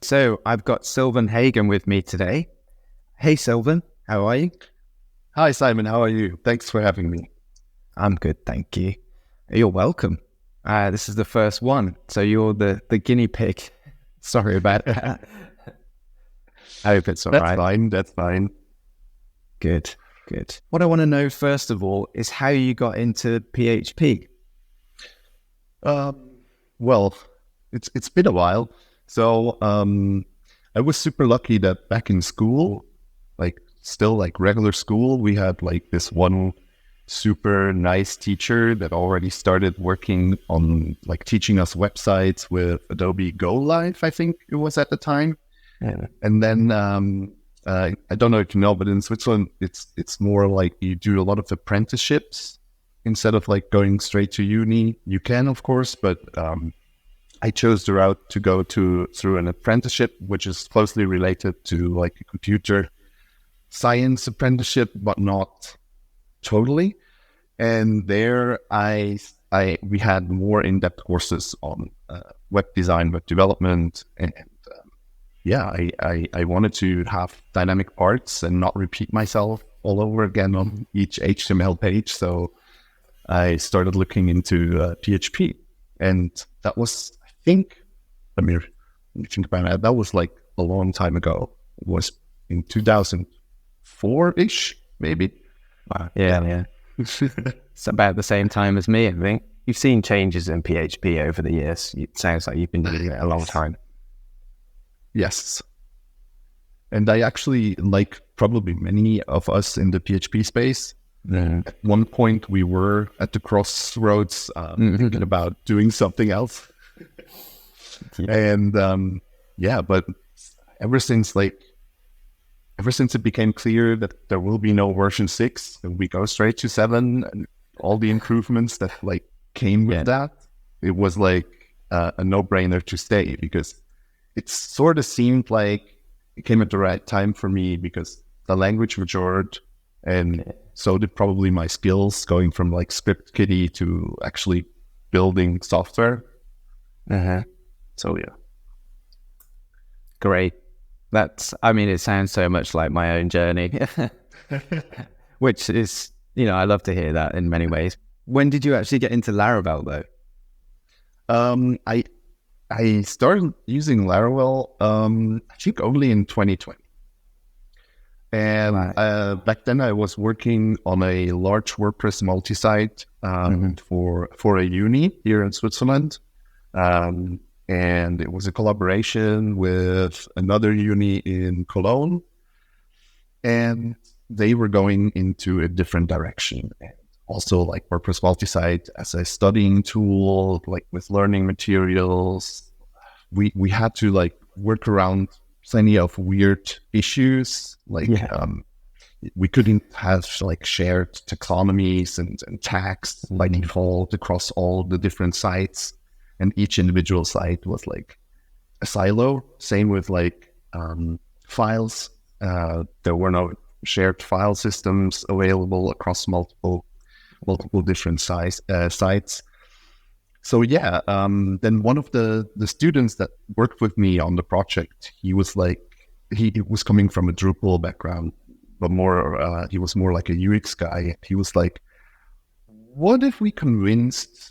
So I've got Silvan Hagen with me today. Hey Silvan, how are you? Hi, Simon. How are you? Thanks for having me. I'm good, thank you. You're welcome. This is the first one, so you're the guinea pig. Sorry about that. I hope it's all That's right. fine. That's fine. Good. What I want to know first of all is how you got into PHP. Well, it's been a while. So I was super lucky that back in school, like regular school, we had like this one super nice teacher that already started working on like teaching us websites with Adobe Go Live, I think it was at the time. Yeah. And then I don't know if you know, but in Switzerland, it's more like you do a lot of apprenticeships instead of like going straight to uni. You can, of course, but I chose the route to go through an apprenticeship, which is closely related to like a computer science apprenticeship, but not totally. And there we had more in-depth courses on web design, web development, and I wanted to have dynamic parts and not repeat myself all over again on each HTML page. So I started looking into PHP, and that was, I think, let me think about it. That was like a long time ago. It was in 2004-ish, maybe. Wow. Yeah. It's about the same time as me, I think. You've seen changes in PHP over the years. It sounds like you've been doing it a long time. Yes. And I actually, like probably many of us in the PHP space, at one point we were at the crossroads thinking about doing something else. And but ever since it became clear that there will be no version 6 and we go straight to 7 and all the improvements that like came with that, it was like a no-brainer to stay, because it sort of seemed like it came at the right time for me, because the language matured, and so did probably my skills, going from like script kiddie to actually building software. So yeah. Great. It sounds so much like my own journey, which is, I love to hear that in many ways. When did you actually get into Laravel though? I started using Laravel, I think only in 2020. And back then I was working on a large WordPress multi-site for a uni here in Switzerland. And it was a collaboration with another uni in Cologne. And they were going into a different direction. And also like WordPress multi-site as a studying tool, like with learning materials. We had to like work around plenty of weird issues. Like we couldn't have like shared taxonomies and tags by default across all the different sites. And each individual site was like a silo. Same with like files. There were no shared file systems available across multiple different sites. So then one of the students that worked with me on the project, he was coming from a Drupal background, but he was more like a UX guy. He was like, what if we convinced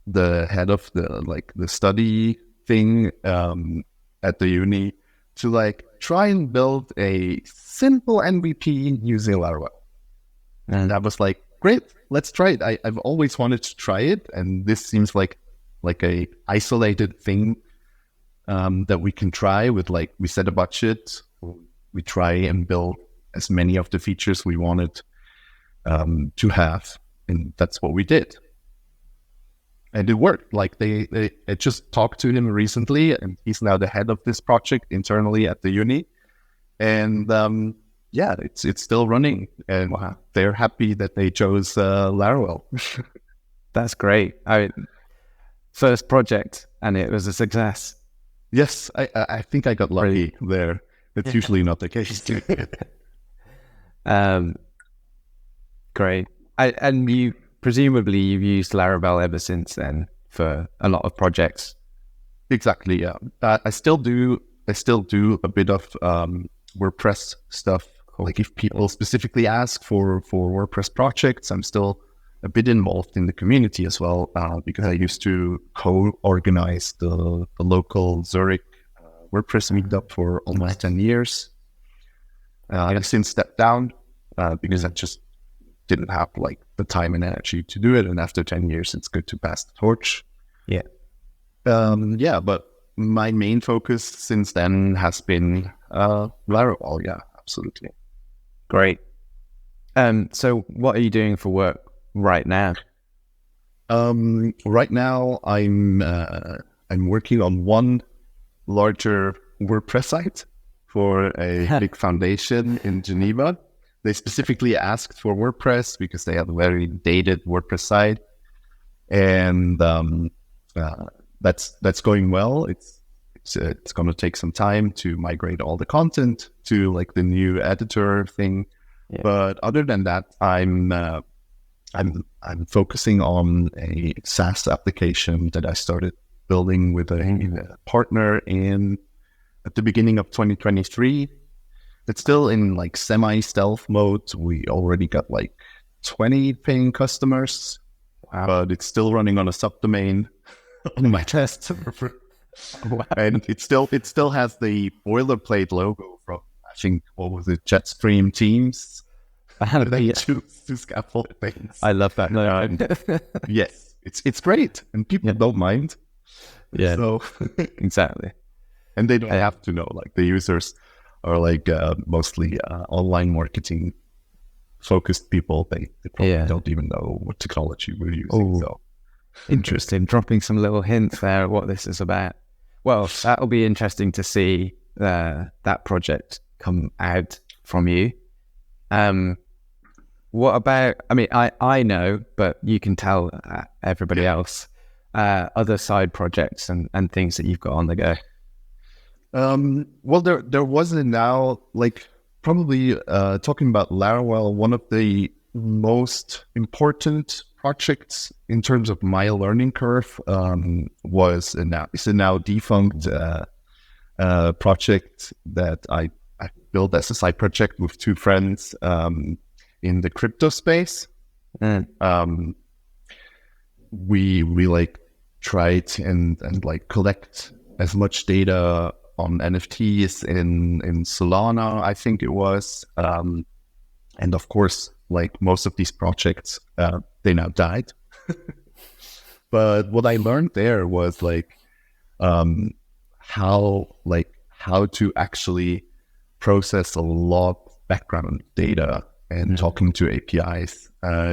the head of the study thing at the uni to like try and build a simple MVP using Laravel? And I was like, great, let's try it. I've always wanted to try it, and this seems like a isolated thing that we can try with, like, we set a budget, we try and build as many of the features we wanted to have, and that's what we did. And it worked. Like I just talked to him recently, and he's now the head of this project internally at the uni. And it's still running, and they're happy that they chose Laravel. That's great. First project, and it was a success. Yes, I think I got lucky there. It's usually not the case. Great. And you presumably you've used Laravel ever since then for a lot of projects. Exactly, yeah. I still do still do a bit of WordPress stuff. Cool. Like if people specifically ask for WordPress projects, I'm still a bit involved in the community as well, because I used to co-organize the local Zurich WordPress meetup for almost 10 years. I've since stepped down because I just didn't have like the time and energy to do it. And after 10 years, it's good to pass the torch. Yeah. But my main focus since then has been Laravel. Yeah, absolutely. Great. So what are you doing for work right now? Right now, I'm working on one larger WordPress site for a big foundation in Geneva. They specifically asked for WordPress because they have a very dated WordPress site, and that's going well. It's going to take some time to migrate all the content to like the new editor thing. Yeah. But other than that, I'm focusing on a SaaS application that I started building with a partner at the beginning of 2023. It's still in like semi-stealth mode. We already got like 20 paying customers, but it's still running on a subdomain on my test server. Wow. And it still has the boilerplate logo from, I think, what was it, Jetstream Teams? To scaffold things. I love that. No, yes, it's great, and people don't mind. Yeah, so exactly. And they don't have to know. Like the users are like mostly online marketing focused people. They probably don't even know what technology we're using. So interesting. Dropping some little hints there what this is about. Well, that'll be interesting to see that project come out from you. What about, I mean, I know, but you can tell everybody else, other side projects and things that you've got on the go. Well, there wasn't now, like, probably talking about Laravel, one of the most important projects in terms of my learning curve it's a now defunct project that I built as a side project with two friends in the crypto space. We like tried and like collect as much data on NFTs in Solana, I think it was. And of course, like most of these projects, they now died. But what I learned there was like how to actually process a lot of background data and talking to APIs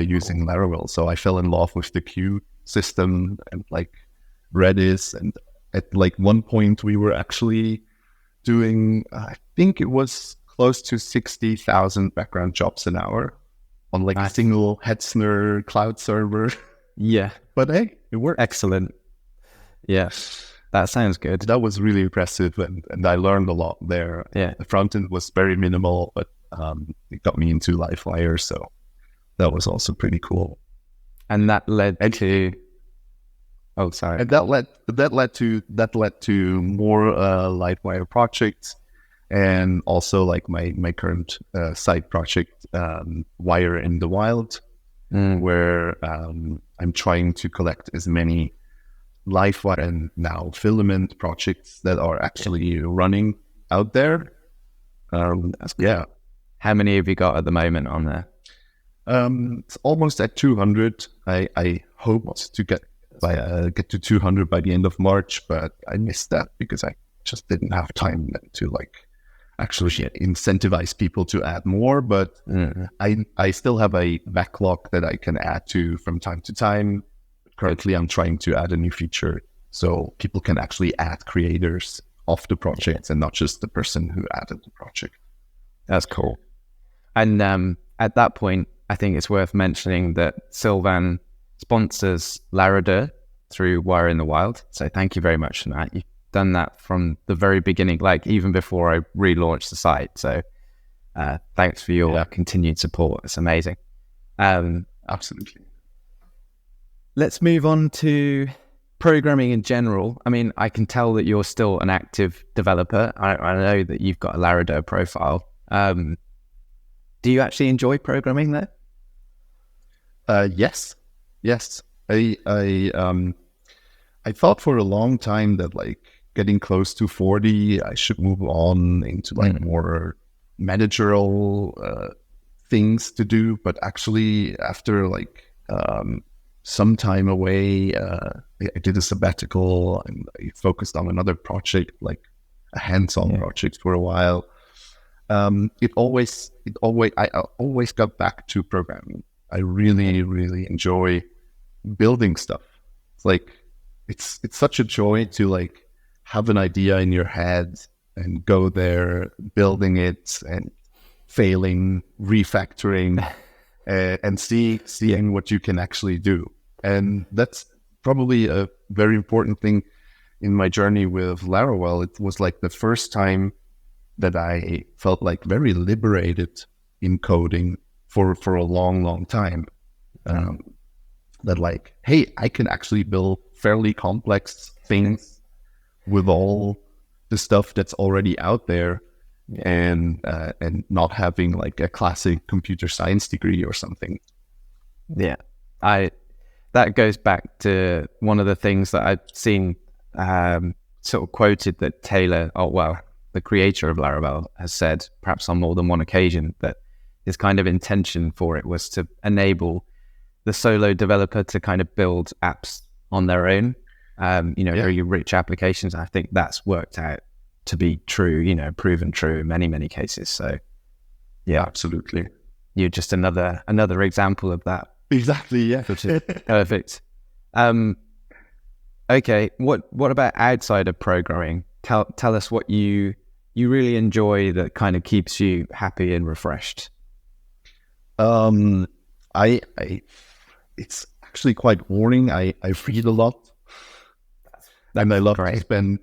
using Laravel. So I fell in love with the queue system and like Redis. And at like one point we were actually doing, I think it was close to 60,000 background jobs an hour on like a single Hetzner cloud server. Yeah. But hey, it worked. Excellent. Yeah. That sounds good. That was really impressive, and I learned a lot there. Yeah. The front end was very minimal, but it got me into Livewire, so that was also pretty cool. And that led to... Oh, sorry. And that led to more Livewire projects, and also like my current side project, Wire in the Wild, where I'm trying to collect as many Livewire and now Filament projects that are actually running out there. Yeah. How many have you got at the moment on there? It's almost at 200. I hope to get to 200 by the end of March, but I missed that because I just didn't have time to like actually incentivize people to add more. But I still have a backlog that I can add to from time to time. Currently, I'm trying to add a new feature so people can actually add creators of the project and not just the person who added the project. That's cool. And at that point, I think it's worth mentioning that Silvan sponsors Laradir through Wire in the Wild. So thank you very much for that. You've done that from the very beginning, like even before I relaunched the site. So thanks for your continued support. It's amazing. Absolutely. Let's move on to programming in general, I mean, I can tell that you're still an active developer. I know that you've got a Laradir profile. Do you actually enjoy programming there? Yes. I thought for a long time that like getting close to 40, I should move on into like more managerial things to do. But actually, after like some time away, I did a sabbatical and I focused on another project, like a hands-on project for a while. I always got back to programming. I really enjoy building stuff. It's like it's such a joy to like have an idea in your head and go there, building it and failing, refactoring, and seeing what you can actually do. And that's probably a very important thing in my journey with Laravel. It was like the first time that I felt like very liberated in coding for a long time. That like, hey, I can actually build fairly complex things with all the stuff that's already out there, and not having like a classic computer science degree or something. Yeah, that goes back to one of the things that I've seen sort of quoted that Taylor, the creator of Laravel, has said, perhaps on more than one occasion, that his kind of intention for it was to enable the solo developer to kind of build apps on their own, very rich applications. I think that's worked out to be true, proven true in many cases. So yeah, absolutely. You're just another example of that. Exactly. Yeah. Which is perfect. Okay. What about outside of programming? Tell us what you really enjoy that kind of keeps you happy and refreshed. It's actually quite boring. I read a lot, and I love to spend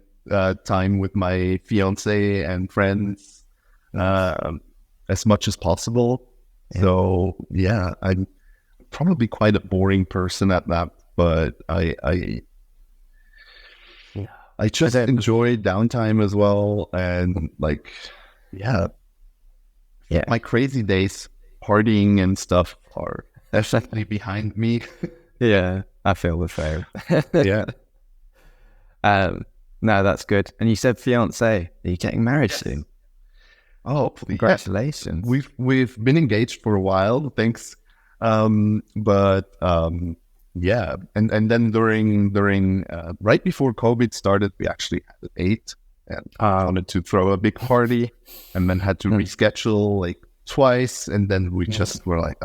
time with my fiance and friends as much as possible. Yeah. So yeah, I'm probably quite a boring person at that, but I just enjoy downtime as well, and like my crazy days partying and stuff are definitely behind me. Yeah, I feel the same. Yeah. No, that's good. And you said fiance. Are you getting married soon? Oh, congratulations! Yeah. We've been engaged for a while, thanks. Yeah, and then during right before COVID started, we actually had a date and wanted to throw a big party, and then had to reschedule like twice, and then we just were like,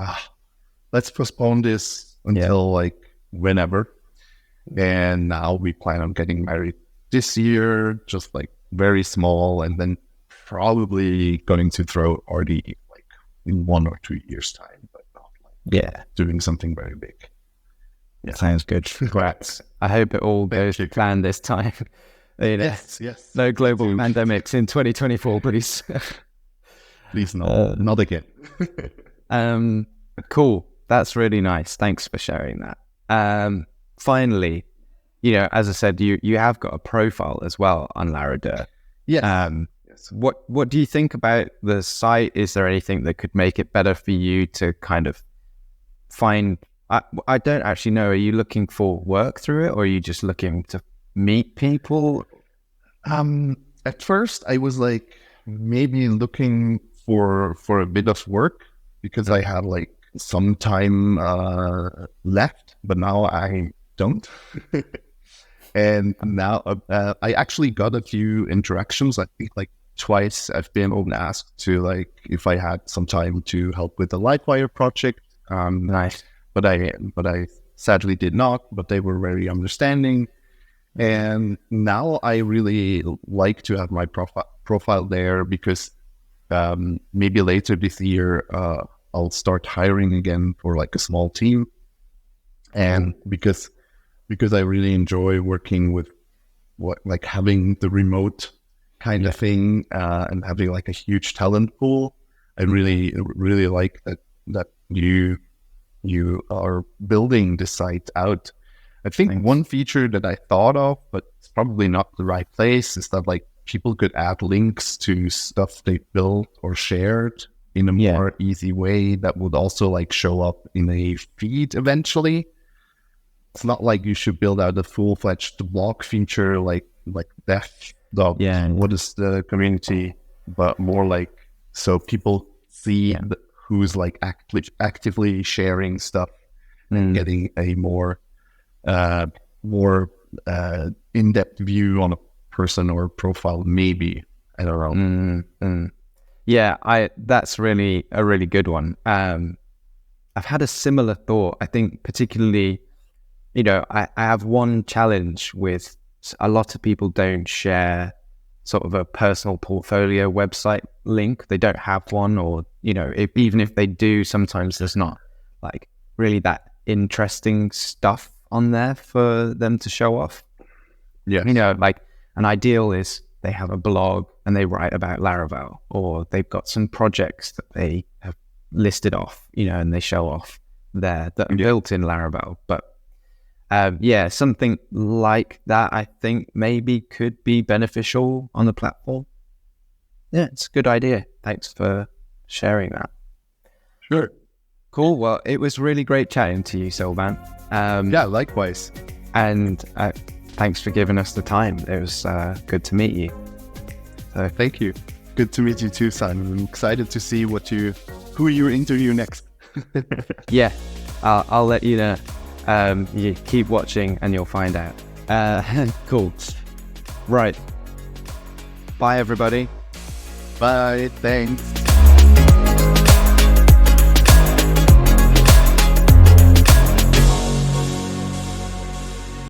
let's postpone this until like whenever. And now we plan on getting married this year, just like very small, and then probably going to throw a party like in 1 or 2 years time, but not like doing something very big. Yeah. Sounds good. Congrats. I hope it all goes to plan this time. Yes. No global pandemics in 2024, please. Please not again. Cool. That's really nice. Thanks for sharing that. Finally, as I said, you have got a profile as well on Laradir. Yes. Yes. What do you think about the site? Is there anything that could make it better for you to kind of find? I don't actually know. Are you looking for work through it, or are you just looking to meet people? At first, I was like maybe looking for a bit of work because I had like some time left, but now I don't. And now I actually got a few interactions. I think like twice I've been asked to like if I had some time to help with the Lightwire project. Nice. But I sadly did not, but they were very understanding. And now I really like to have my profile there because maybe later this year I'll start hiring again for like a small team. And because I really enjoy working with like having the remote kind of thing and having like a huge talent pool. I really like that you are building the site out I think Thanks. one feature that I thought of, but it's probably not the right place, is that like people could add links to stuff they built or shared in a more easy way that would also like show up in a feed eventually. It's not like you should build out a full-fledged blog feature like def. What is the community? But more like so people see who's like actively sharing stuff and getting a more in-depth view on a person or profile. Maybe I don't know. Yeah, that's really a really good one. I've had a similar thought. I think particularly, I have one challenge with a lot of people don't share sort of a personal portfolio website link. They don't have one, or, even if they do, sometimes there's not like really that interesting stuff on there for them to show off. Yeah. Like an ideal is they have a blog and they write about Laravel, or they've got some projects that they have listed off, and they show off there that are built in Laravel. But something like that, I think maybe could be beneficial on the platform. Yeah, it's a good idea. Thanks for sharing that. Sure. Cool. Well, it was really great chatting to you, Silvan. Likewise. And thanks for giving us the time. It was good to meet you. So thank you. Good to meet you too, Simon. I'm excited to see who you interview next. Yeah, I'll let you know. You keep watching and you'll find out. Cool. Right. Bye, everybody. Bye. Thanks.